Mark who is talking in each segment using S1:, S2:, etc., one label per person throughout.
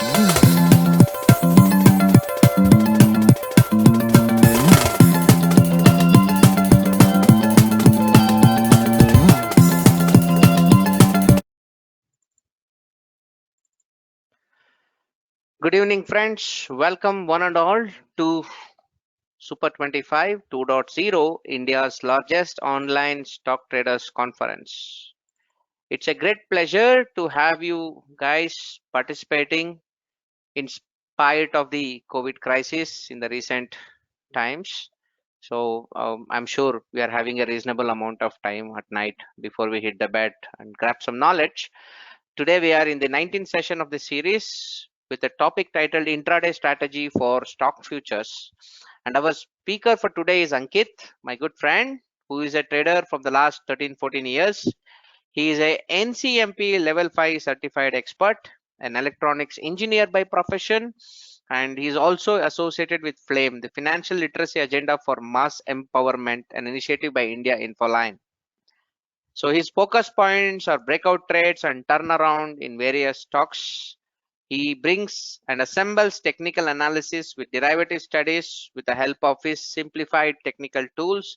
S1: Good evening, friends. Welcome one and all to Super 25 2.0, India's largest online stock traders conference. It's a great pleasure to have you guys participating in spite of the COVID crisis in the recent times. So I'm sure we are having a reasonable amount of time at night before we hit the bed and grab some knowledge. Today we are in the 19th session of the series with a topic titled Intraday Strategy for Stock Futures. And our speaker for today is Ankit, my good friend, who is a trader from the last 13-14 years. He is a NCMP level 5 certified expert, an electronics engineer by profession, and he is also associated with FLAME, the Financial Literacy Agenda for Mass Empowerment, an initiative by India Infoline. So his focus points are breakout trades and turnaround in various stocks. He brings and assembles technical analysis with derivative studies with the help of his simplified technical tools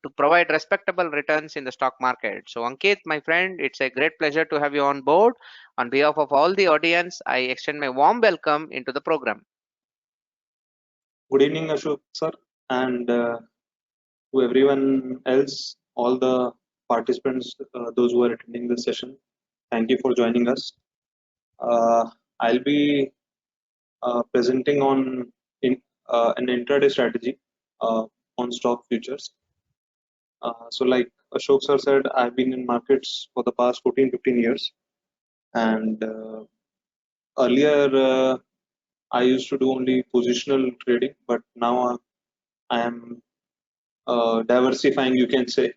S1: to provide respectable returns in the stock market. So Ankit, my friend, it's a great pleasure to have you on board. On behalf of all the audience, I extend my warm welcome into the program.
S2: Good evening, Ashok sir, and to everyone else, all the participants, those who are attending this session. Thank you for joining us. I'll be presenting on an intraday strategy on stock futures. So, like Ashok sir said, I've been in markets for the past 14-15 years, and earlier I used to do only positional trading, but now I am diversifying, you can say,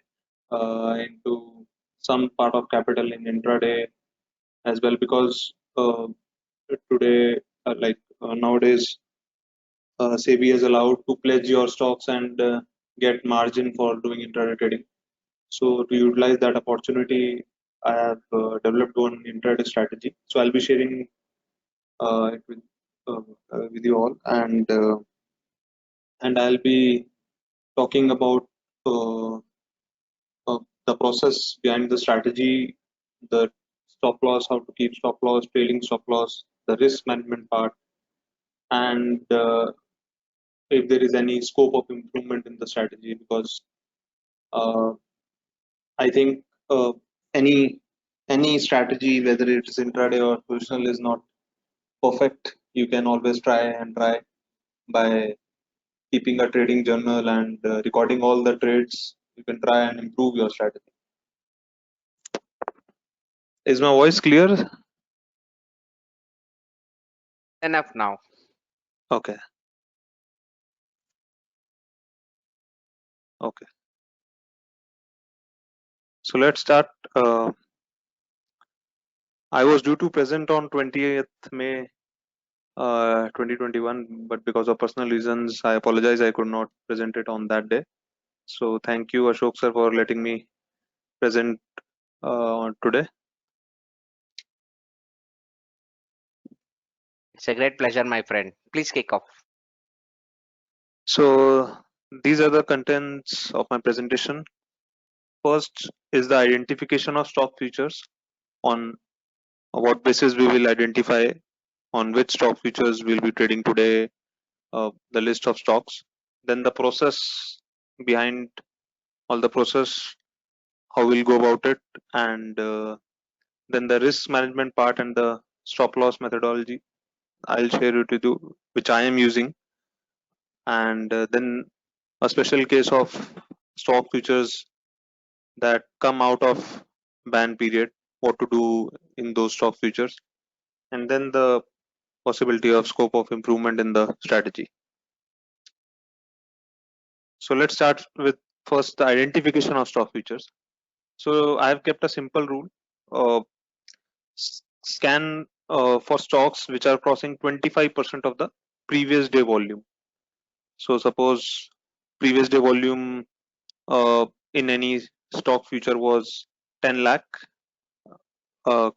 S2: into some part of capital in intraday as well, because today, nowadays, SEBI is allowed to pledge your stocks and get margin for doing intraday trading. So to utilize that opportunity, I have developed one intraday strategy. So I'll be sharing it with you all, and I'll be talking about uh, the process behind the strategy, the stop loss, how to keep stop loss, trailing stop loss, the risk management part, and if there is any scope of improvement in the strategy. Because uh, I think any strategy, whether it is intraday or positional, is not perfect. You can always try by keeping a trading journal and recording all the trades. You can try and improve your strategy. Is my voice clear?
S1: Enough now.
S2: Okay. Okay. So let's start. I was due to present on 20th May 2021, but because of personal reasons, I apologize. I could not present it on that day. So thank you, Ashok sir, for letting me present today.
S1: It's a great pleasure, my friend. Please kick off.
S2: So these are the contents of my presentation. First is the identification of stock futures. On what basis we will identify on which stock futures we'll be trading today, the list of stocks. Then the process behind all the process, how we'll go about it, and then the risk management part and the stop loss methodology. I'll share it with you, which I am using, and then a special case of stock futures that come out of ban period, what to do in those stock futures, and then the possibility of scope of improvement in the strategy. So let's start with first the identification of stock futures. So I have kept a simple rule. Uh, Scan for stocks which are crossing 25% of the previous day volume. So suppose previous day volume in any stock future was 10 lakh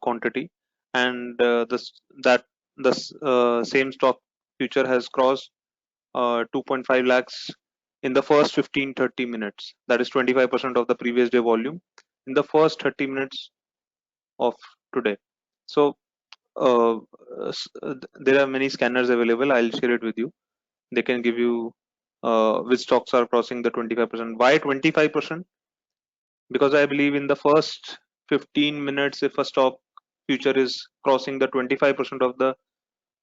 S2: quantity, and that the same stock future has crossed 2.5 lakhs in the first 15-30 minutes. That is 25% of the previous day volume in the first 30 minutes of today. So there are many scanners available. I'll share it with you. They can give you which stocks are crossing the 25%. Why 25%? Because I believe in the first 15 minutes, if a stock future is crossing the 25% of the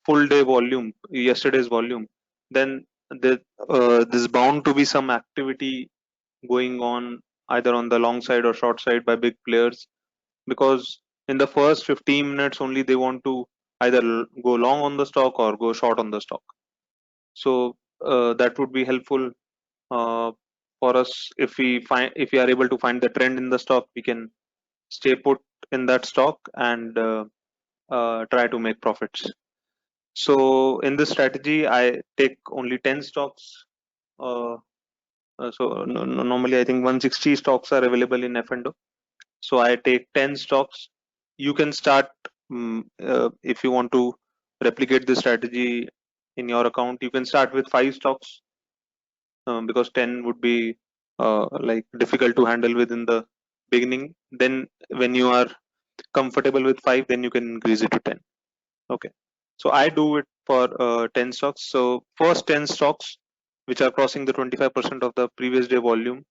S2: full day volume, yesterday's volume, then there's bound to be some activity going on either on the long side or short side by big players, because in the first 15 minutes only they want to either go long on the stock or go short on the stock. So that would be helpful uh, for us. If we are able to find the trend in the stock, we can stay put in that stock and try to make profits. So in this strategy, I take only 10 stocks. Uh, Normally, I think 160 stocks are available in F&O. So I take 10 stocks. You can start if you want to replicate this strategy in your account. You can start with 5 stocks because 10 would be like difficult to handle within the beginning. Then when you are comfortable with 5, then you can increase it to 10. Okay. So I do it for 10 stocks. So first 10 stocks which are crossing the 25% of the previous day volume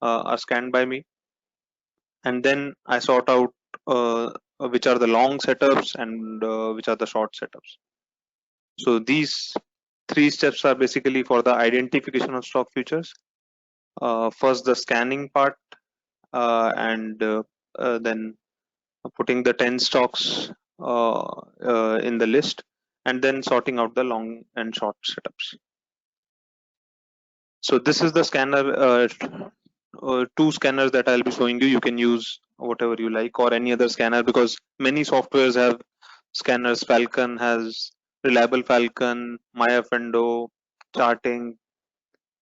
S2: are scanned by me, and then I sort out which are the long setups and which are the short setups. So these 3 steps are basically for the identification of stock futures. First the scanning part, and then putting the 10 stocks in the list, and then sorting out the long and short setups. So this is the scanner, 2 scanners that I'll be showing you. You can use whatever you like or any other scanner, because many softwares have scanners. Falcon has Reliable Falcon, MyFNO, Charting,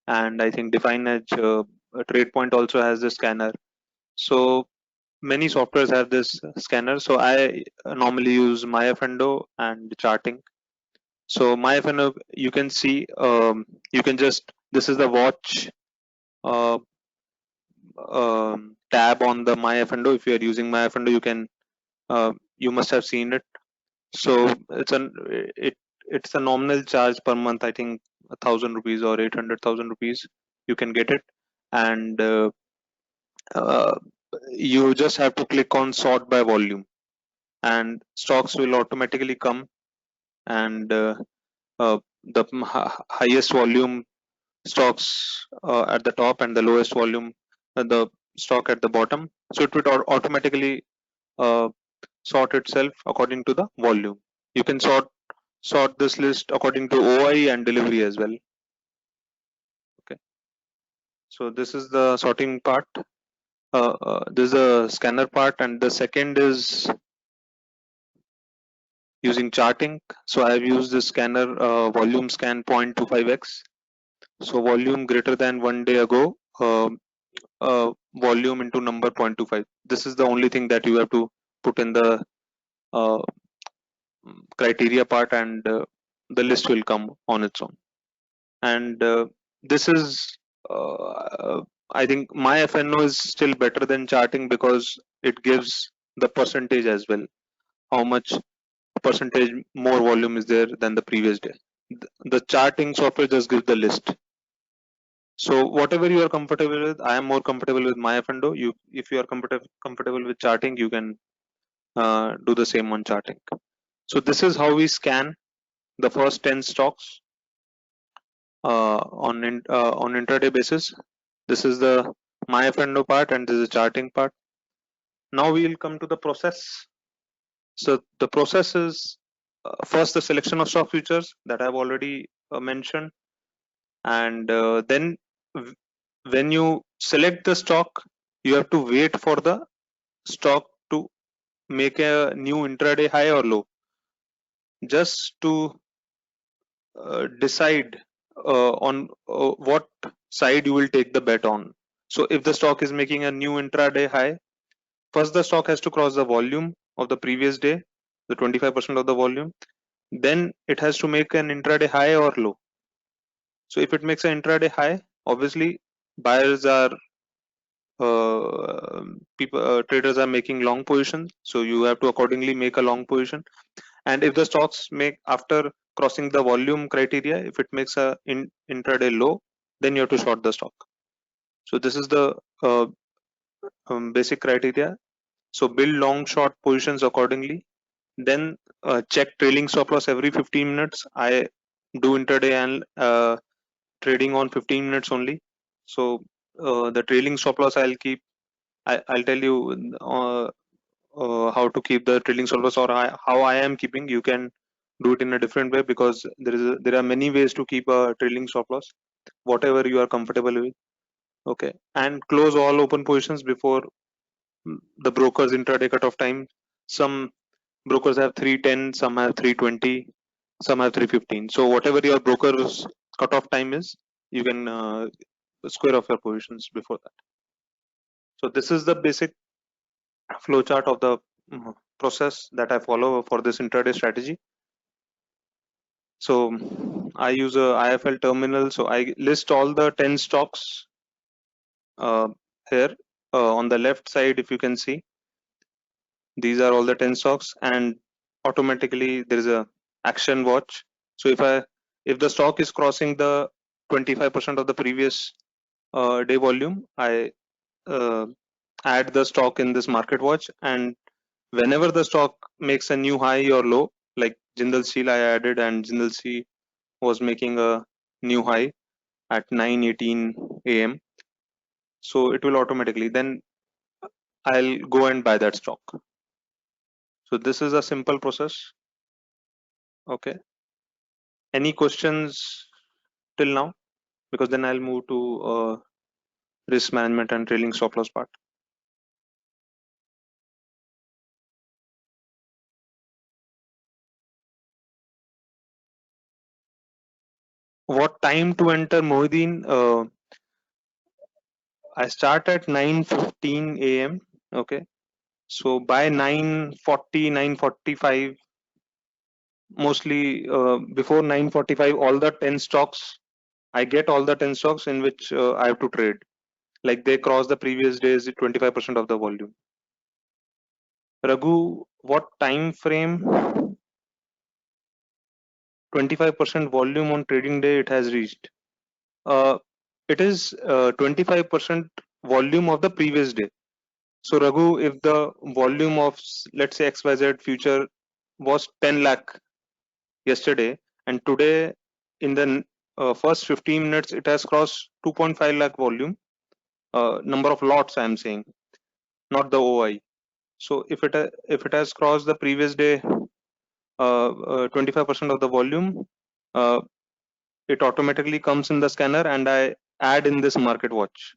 S2: and I think Define Edge, TradePoint also has this scanner. So many softwares have this scanner. So I normally use MyFNO and Charting. So MyFNO, you can see, you can just, this is the watch tab on the MyFNO. If you are using MyFNO, you can, you must have seen it. So it's a nominal charge per month. I think 1,000 rupees or 800,000 rupees. You can get it, and uh, you just have to click on sort by volume, and stocks will automatically come, and the highest volume stocks at the top and the lowest volume the stock at the bottom. So it would automatically uh, sort itself according to the volume. You can sort this list according to OI and delivery as well. Okay, so this is the sorting part. This is the scanner part, and the second is using charting. So I've used the scanner volume scan 0.25x. So volume greater than 1 day ago, volume into number 0.25. This is the only thing that you have to put in the uh, criteria part, and the list will come on its own. And this is I think MyFNO is still better than charting because it gives the percentage as well, how much percentage more volume is there than the previous day. The charting software just gives the list. So whatever you are comfortable with, I am more comfortable with MyFNO. If you are comfortable with charting, you can do the same on charting. So this is how we scan the first 10 stocks on intraday basis. This is the MyFNO part, and this is the charting part. Now we will come to the process. So the process is first the selection of stock futures that I've already mentioned, and then when you select the stock, you have to wait for the stock to make a new intraday high or low, just to decide on what side you will take the bet on. So if the stock is making a new intraday high, first the stock has to cross the volume of the previous day, the 25% of the volume. then it has to make an intraday high or low. So if it makes an intraday high, obviously buyers are people traders are making long position, so you have to accordingly make a long position. And if the stocks make, after crossing the volume criteria, if it makes a intraday low, then you have to short the stock. So this is the basic criteria. So build long short positions accordingly. Then check trailing stop loss every 15 minutes. I do intraday and trading on 15 minutes only. So the trailing stop loss I'll keep. I'll tell you how to keep the trailing stop loss, or how I am keeping. You can do it in a different way, because there are many ways to keep a trailing stop loss, whatever you are comfortable with. Okay, and close all open positions before the broker's intraday cutoff time. Some brokers have 310, some have 320, some have 315. So whatever your broker's cutoff time is, you can square off your positions before that. So this is the basic flowchart of the process that I follow for this intraday strategy. So I use a IFL terminal. So I list all the 10 stocks uh, here on the left side. If you can see, these are all the 10 stocks, and automatically there is a action watch. So if the stock is crossing the 25% of the previous day volume, I uh, add the stock in this market watch. And whenever the stock makes a new high or low, like Jindal Steel I added, and Jindal Steel was making a new high at 9:18 a.m. So it will automatically, then I'll go and buy that stock. So this is a simple process. Okay. Any questions till now? Because then I'll move to risk management and trailing stop loss part. What time to enter, Mohideen? I start at 9:15 a.m. Okay. So by 9:40, 9:45, mostly before 9:45, all the 10 stocks, I get all the 10 stocks in which I have to trade. Like they cross the previous day's 25% of the volume. Raghu, what time frame? 25% volume on trading day it has reached. It is 25% volume of the previous day. So Raghu, if the volume of, let's say, XYZ future was 10 lakh yesterday, and today in the first 15 minutes it has crossed 2.5 lakh volume, number of lots I am saying, not the OI. So if it has crossed the previous day 25% of the volume, uh, it automatically comes in the scanner, and I add in this market watch.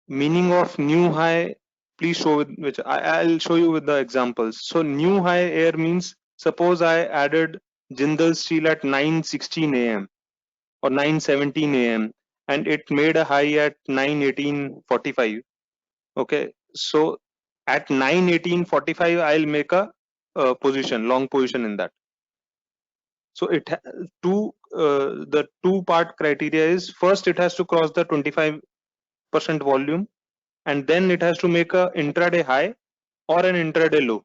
S2: Meaning of new high, please show with which I'll show you with the examples. So new high air means, suppose I added Jindal Steel at 9:16 a.m. or 9:17 a.m. and it made a high at 9:18:45. Okay, so at 9:18:45 I'll make a position, long position in that. So the two-part criteria is, first it has to cross the 25% volume, and then it has to make a intraday high or an intraday low.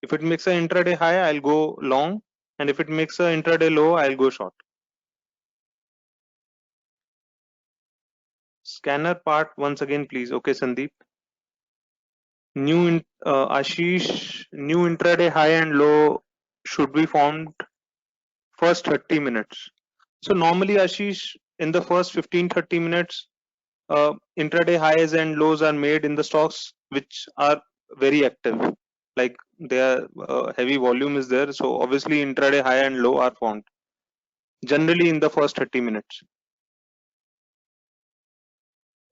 S2: If it makes an intraday high, I'll go long, and if it makes an intraday low, I'll go short. Scanner part once again, please. Okay, Sandeep. Ashish, new intraday high and low should be formed first 30 minutes. So normally, Ashish, in the first 15-30 minutes, intraday highs and lows are made in the stocks which are very active. Like their heavy volume is there, so obviously intraday high and low are formed generally in the first 30 minutes.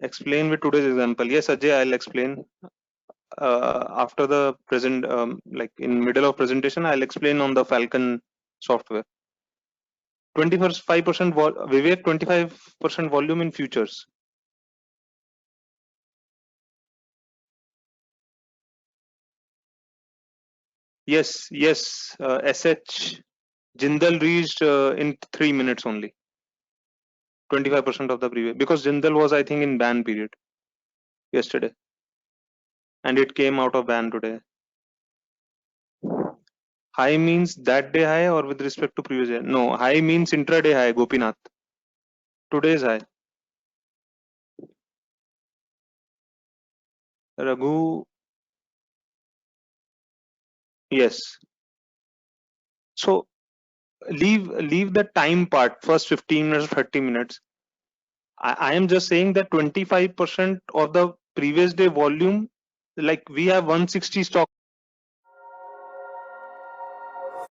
S2: Explain with today's example. Yes, Ajay, I'll explain after the present, like in middle of presentation, I'll explain on the Falcon software. 25%, Vivek, 25% volume in futures. Yes, yes. SH Jindal reached in 3 minutes only. 25% of the previous, because Jindal was, I think, in ban period yesterday, and it came out of ban today. High means that day high or with respect to previous day? No, high means intraday high, Gopinath. Today's high. Raghu, yes. So leave the time part, first 15 minutes, 30 minutes. I am just saying that 25% of the previous day volume, like we have 160 stock